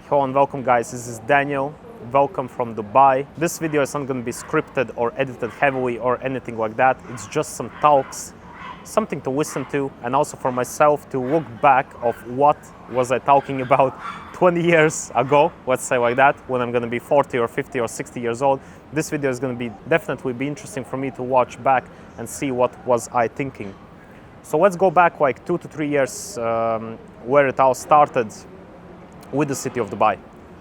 Hello and welcome guys, this is Daniel. Welcome from Dubai. This video is not going to be scripted or edited heavily or anything like that. It's just some talks, something to listen to, and also for myself to look back of what was I talking about 20 years ago, let's say like that, when I'm going to be 40 or 50 or 60 years old. This video is going to be definitely be interesting for me to watch back and see what was I thinking. So let's go back like 2 to 3 years where it all started with the city of Dubai.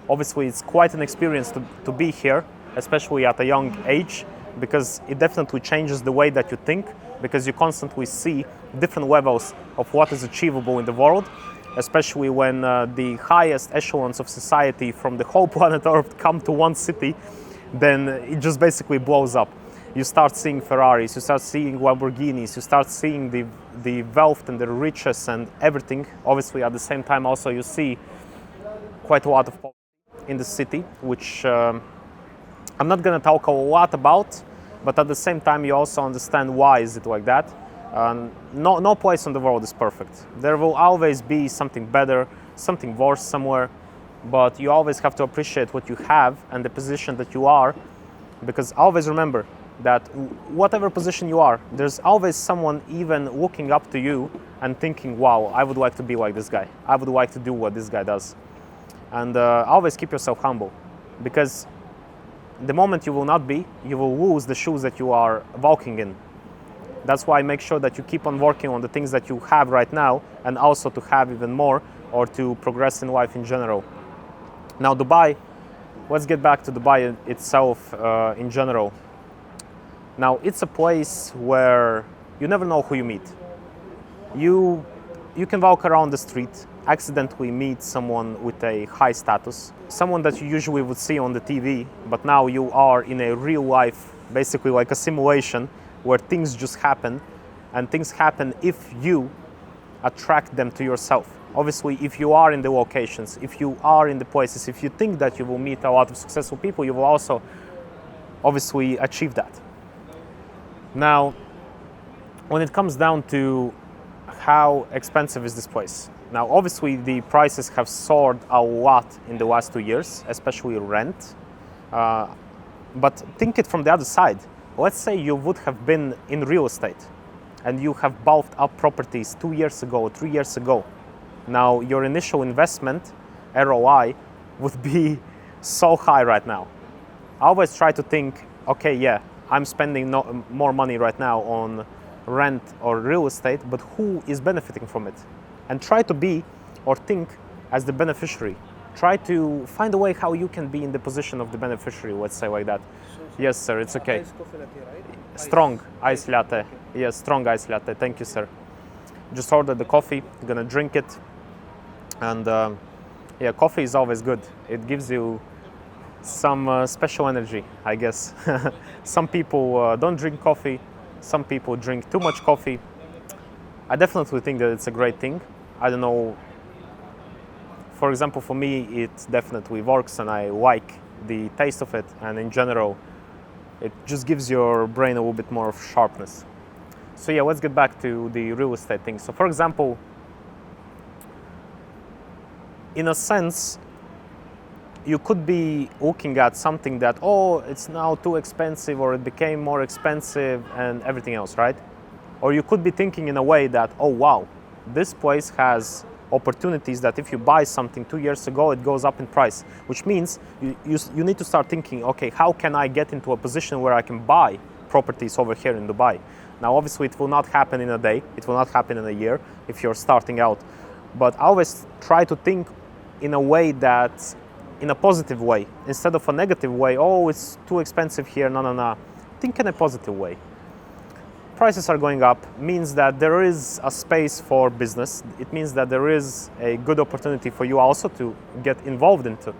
Obviously, it's quite an experience to be here, especially at a young age, because it definitely changes the way that you think, because you constantly see different levels of what is achievable in the world, especially when the highest echelons of society from the whole planet Earth come to one city, then it just basically blows up. You start seeing Ferraris, you start seeing Lamborghinis, you start seeing the wealth and the riches and everything. Obviously, at the same time, also you see quite a lot of poverty in the city, which I'm not going to talk a lot about, but at the same time you also understand why is it like that. No place in the world is perfect. There will always be something better, something worse somewhere, but you always have to appreciate what you have and the position that you are, because always remember that whatever position you are, there's always someone even looking up to you and thinking, wow, I would like to be like this guy. I would like to do what this guy does. And always keep yourself humble, because the moment you will not be, you will lose the shoes that you are walking in. That's why make sure that you keep on working on the things that you have right now, and also to have even more, or to progress in life in general. Now Dubai, let's get back to Dubai itself in general. Now it's a place where you never know who you meet. You can walk around the street, accidentally meet someone with a high status, someone that you usually would see on the TV, but now you are in a real life, basically like a simulation where things just happen, and things happen if you attract them to yourself. Obviously, if you are in the locations, if you are in the places, if you think that you will meet a lot of successful people, you will also obviously achieve that. Now, when it comes down to how expensive is this place? Now, obviously, the prices have soared a lot in the last 2 years, especially rent. But think it from the other side. Let's say you would have been in real estate and you have bought up properties 2 years ago, 3 years ago. Now, your initial investment, ROI, would be so high right now. I always try to think, okay, yeah, I'm spending more money right now on rent or real estate, but who is benefiting from it? And try to be or think as the beneficiary. Try to find a way how you can be in the position of the beneficiary, let's say like that. Yes, sir, it's okay. Ice coffee latte, right? Strong ice latte. Okay. Yes, strong ice latte. Thank you, sir. Just ordered the coffee, gonna drink it. And yeah, coffee is always good. It gives you some special energy, I guess. Some people don't drink coffee. Some people drink too much coffee. I definitely think that it's a great thing. I don't know, for example, for me, it definitely works and I like the taste of it, and in general, it just gives your brain a little bit more of sharpness. So yeah, let's get back to the real estate thing. So for example, in a sense, you could be looking at something that, oh, it's now too expensive, or it became more expensive and everything else, right? Or you could be thinking in a way that, oh wow, this place has opportunities that if you buy something 2 years ago, it goes up in price, which means you need to start thinking, okay, how can I get into a position where I can buy properties over here in Dubai? Now, obviously, it will not happen in a day. It will not happen in a year if you're starting out. But I always try to think in a way that, in a positive way, instead of a negative way, oh, it's too expensive here, no. Think in a positive way. Prices are going up means that there is a space for business. It means that there is a good opportunity for you also to get involved into,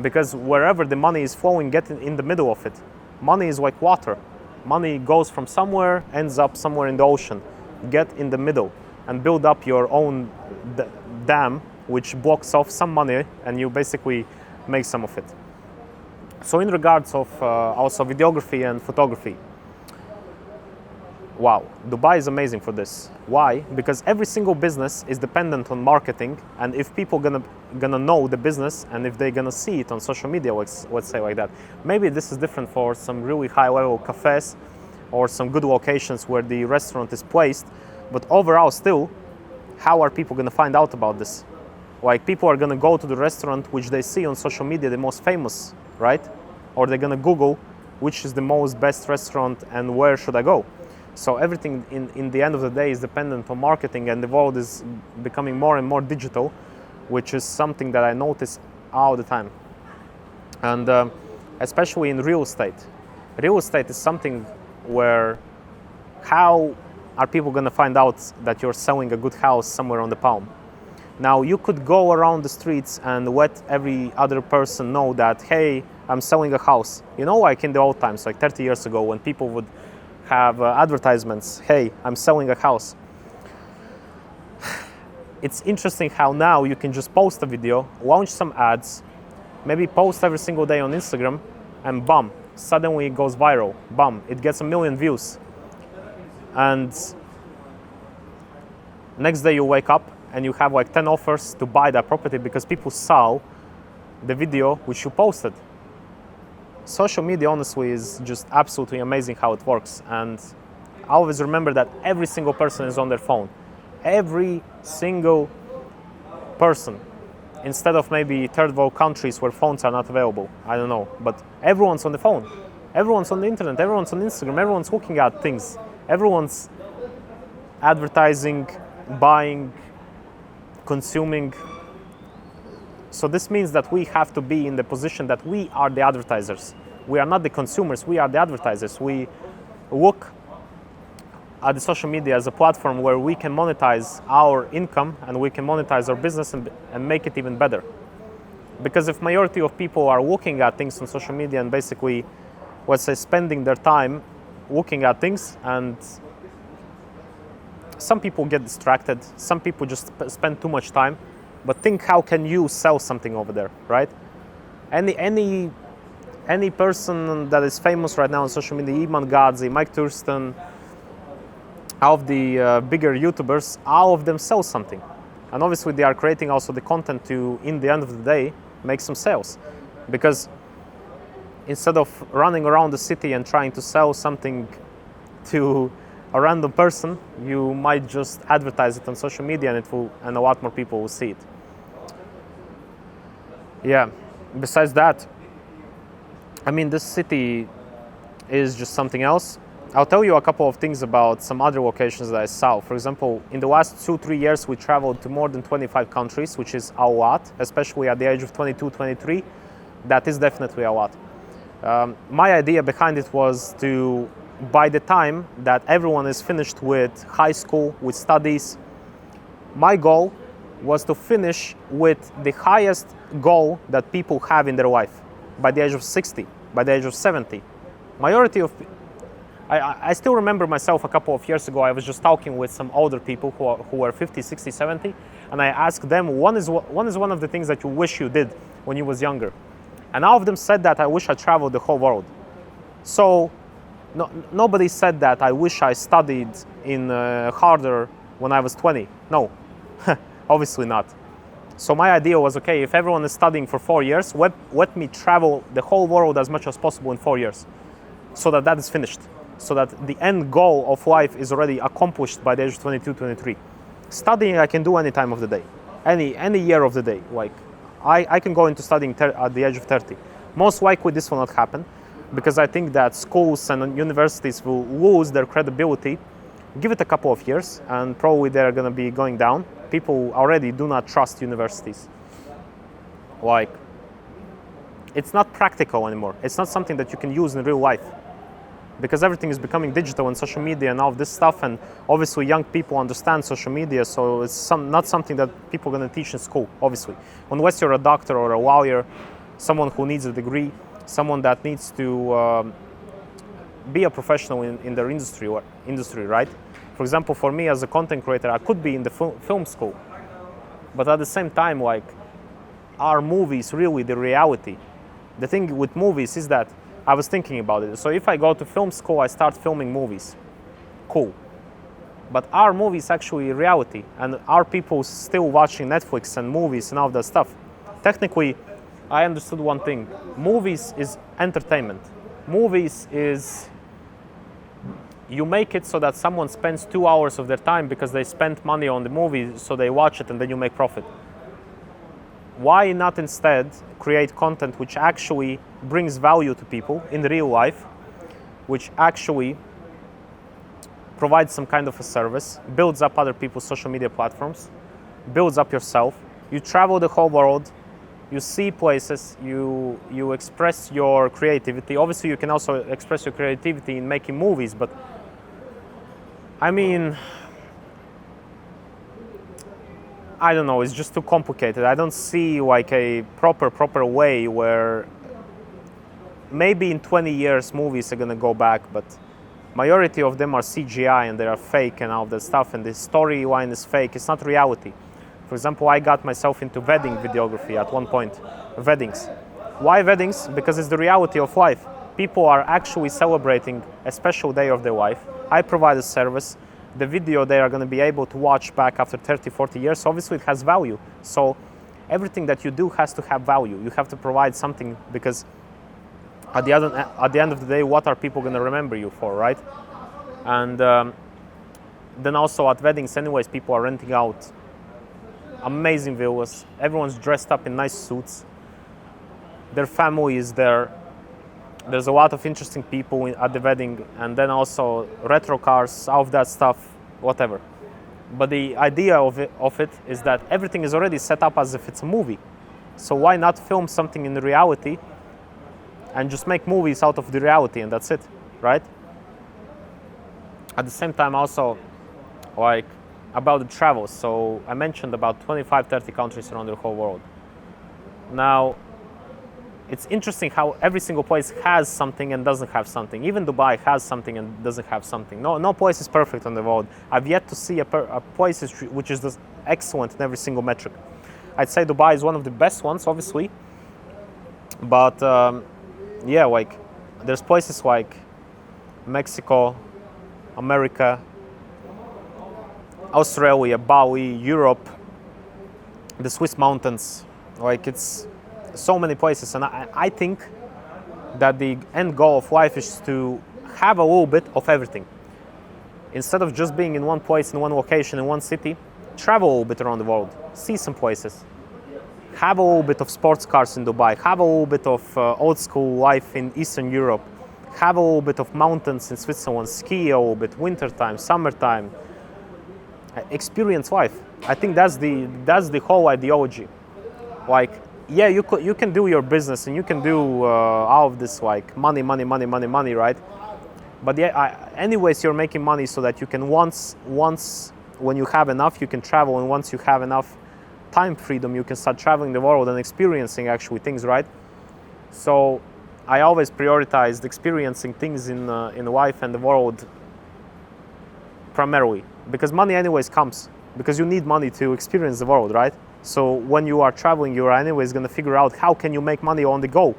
because wherever the money is flowing, get in the middle of it. Money is like water. Money goes from somewhere, ends up somewhere in the ocean. Get in the middle and build up your own dam, which blocks off some money, and you basically make some of it. So in regards of also videography and photography, wow, Dubai is amazing for this. Why? Because every single business is dependent on marketing, and if people gonna know the business, and if they're gonna see it on social media, let's say like that. Maybe this is different for some really high-level cafes or some good locations where the restaurant is placed, but overall still, how are people gonna find out about this? Like, people are gonna go to the restaurant which they see on social media, the most famous, right? Or they're gonna Google which is the most best restaurant and where should I go? So everything in the end of the day is dependent on marketing, and the world is becoming more and more digital, which is something that I notice all the time. And especially in real estate. Real estate is something where how are people going to find out that you're selling a good house somewhere on the Palm? Now, you could go around the streets and let every other person know that, hey, I'm selling a house. You know, like in the old times, like 30 years ago, when people would have advertisements, hey, I'm selling a house. It's interesting how now you can just post a video, launch some ads, maybe post every single day on Instagram, and bam, suddenly it goes viral. Bam, it gets 1 million views. And next day you wake up and you have like 10 offers to buy that property because people saw the video which you posted. Social media, honestly, is just absolutely amazing how it works. And I always remember that every single person is on their phone. Every single person. Instead of maybe third world countries where phones are not available. I don't know. But everyone's on the phone. Everyone's on the internet. Everyone's on Instagram. Everyone's looking at things. Everyone's advertising, buying, consuming. So this means that we have to be in the position that we are the advertisers. We are not the consumers, we are the advertisers. We look at the social media as a platform where we can monetize our income and we can monetize our business and make it even better. Because if majority of people are looking at things on social media and basically, let's say, spending their time looking at things, and some people get distracted, some people just spend too much time. But think, how can you sell something over there, right? Any person that is famous right now on social media, Iman Gadzi, Mike Thurston, all of the bigger YouTubers, all of them sell something. And obviously they are creating also the content to, in the end of the day, make some sales. Because instead of running around the city and trying to sell something to a random person, you might just advertise it on social media and a lot more people will see it. Yeah, besides that, I mean, this city is just something else. I'll tell you a couple of things about some other locations that I saw. For example, in the last 2-3 years, we traveled to more than 25 countries, which is a lot, especially at the age of 22, 23. That is definitely a lot. My idea behind it was to, by the time that everyone is finished with high school, with studies, my goal was to finish with the highest goal that people have in their life by the age of 60, by the age of 70. Majority of, I still remember myself a couple of years ago, I was just talking with some older people who were 50, 60, 70, and I asked them, one is one of the things that you wish you did when you was younger? And all of them said that I wish I traveled the whole world. So nobody said that I wish I studied in harder when I was 20. No, obviously not. So my idea was, okay, if everyone is studying for 4 years, let me travel the whole world as much as possible in 4 years, so that is finished, so that the end goal of life is already accomplished by the age of 22, 23. Studying I can do any time of the day, any year of the day. Like I can go into studying at the age of 30. Most likely this will not happen, because I think that schools and universities will lose their credibility. Give it a couple of years and probably they're going to be going down. People already do not trust universities. Like, it's not practical anymore. It's not something that you can use in real life, because everything is becoming digital and social media and all of this stuff, and obviously young people understand social media, so it's not something that people are going to teach in school, obviously. Unless you're a doctor or a lawyer, someone who needs a degree, someone that needs to be a professional in their industry, right? For example, for me as a content creator, I could be in the film school, but at the same time, like, are movies really the reality? The thing with movies is that I was thinking about it. So if I go to film school, I start filming movies. cool. But are movies actually reality? And are people still watching Netflix and movies and all that stuff? Technically, I understood one thing. Movies is entertainment. Movies is, you make it so that someone spends 2 hours of their time because they spent money on the movie, so they watch it and then you make profit. Why not instead create content which actually brings value to people in real life, which actually provides some kind of a service, builds up other people's social media platforms, builds up yourself. You travel the whole world, you see places, you express your creativity. Obviously, you can also express your creativity in making movies, but I mean, I don't know, it's just too complicated. I don't see like a proper way where maybe in 20 years movies are gonna go back, but majority of them are CGI and they are fake and all that stuff, and the storyline is fake, it's not reality. For example, I got myself into wedding videography at one point, weddings. Why weddings? Because it's the reality of life. People are actually celebrating a special day of their life. I provide a service. The video they are going to be able to watch back after 30, 40 years, obviously it has value. So everything that you do has to have value. You have to provide something, because at the end of the day, what are people going to remember you for, right? And then also at weddings anyways, people are renting out amazing villas. Everyone's dressed up in nice suits. Their family is there. There's a lot of interesting people at the wedding, and then also retro cars, all of that stuff, whatever. But the idea of it is that everything is already set up as if it's a movie. So why not film something in reality and just make movies out of the reality, and that's it, right? At the same time also, like, about the travel. So I mentioned about 25, 30 countries around the whole world. Now, it's interesting how every single place has something and doesn't have something. Even Dubai has something and doesn't have something. No place is perfect on the world. I've yet to see a place which is excellent in every single metric. I'd say Dubai is one of the best ones, obviously. But yeah, like, there's places like Mexico, America, Australia, Bali, Europe, the Swiss mountains. Like, it's so many places, and I think that the end goal of life is to have a little bit of everything. Instead of just being in one place, in one location, in one city, travel a little bit around the world, see some places. Have a little bit of sports cars in Dubai, have a little bit of old school life in Eastern Europe, have a little bit of mountains in Switzerland, ski a little bit, wintertime, summertime. Experience life. I think that's the whole ideology. Like, yeah, you can do your business and you can do all of this, like money, right? But yeah, anyways, you're making money so that you can once when you have enough, you can travel, and once you have enough time freedom, you can start traveling the world and experiencing actually things, right? So I always prioritized experiencing things in life and the world primarily, because money anyways comes, because you need money to experience the world, right? So when you are traveling, you are anyways going to figure out how can you make money on the go.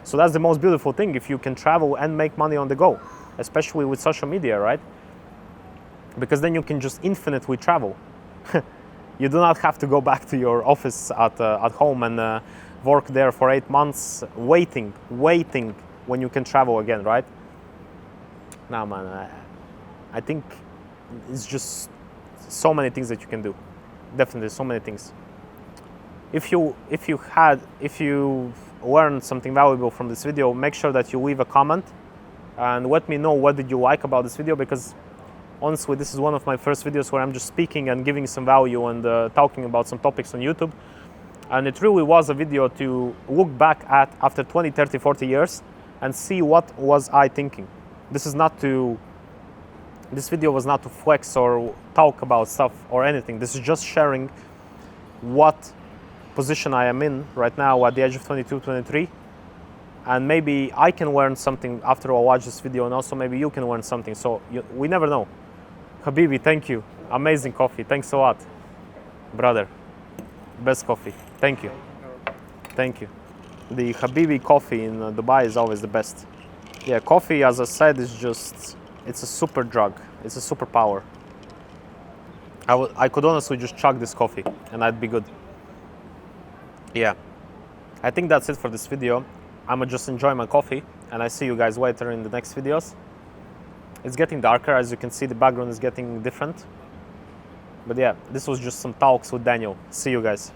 So that's the most beautiful thing, if you can travel and make money on the go, especially with social media, right? Because then you can just infinitely travel. You do not have to go back to your office at home and work there for 8 months, waiting when you can travel again, right? Now, man, I think it's just so many things that you can do. Definitely so many things. If you learned something valuable from this video, make sure that you leave a comment and let me know what did you like about this video, because honestly, this is one of my first videos where I'm just speaking and giving some value and talking about some topics on YouTube. And it really was a video to look back at after 20, 30, 40 years and see what was I thinking. This video was not to flex or talk about stuff or anything. This is just sharing what position I am in right now at the age of 22, 23. And maybe I can learn something after I watch this video, and also maybe you can learn something. So we never know. Habibi, thank you. Amazing coffee. Thanks a lot, brother. Best coffee. Thank you. Thank you. The Habibi coffee in Dubai is always the best. Yeah, coffee, as I said, is just It's a super drug. It's a superpower. I could honestly just chug this coffee and I'd be good. Yeah, I think that's it for this video. I'ma just enjoy my coffee and I see you guys later in the next videos. It's getting darker, as you can see the background is getting different. But yeah, this was just some talks with Daniel. See you guys.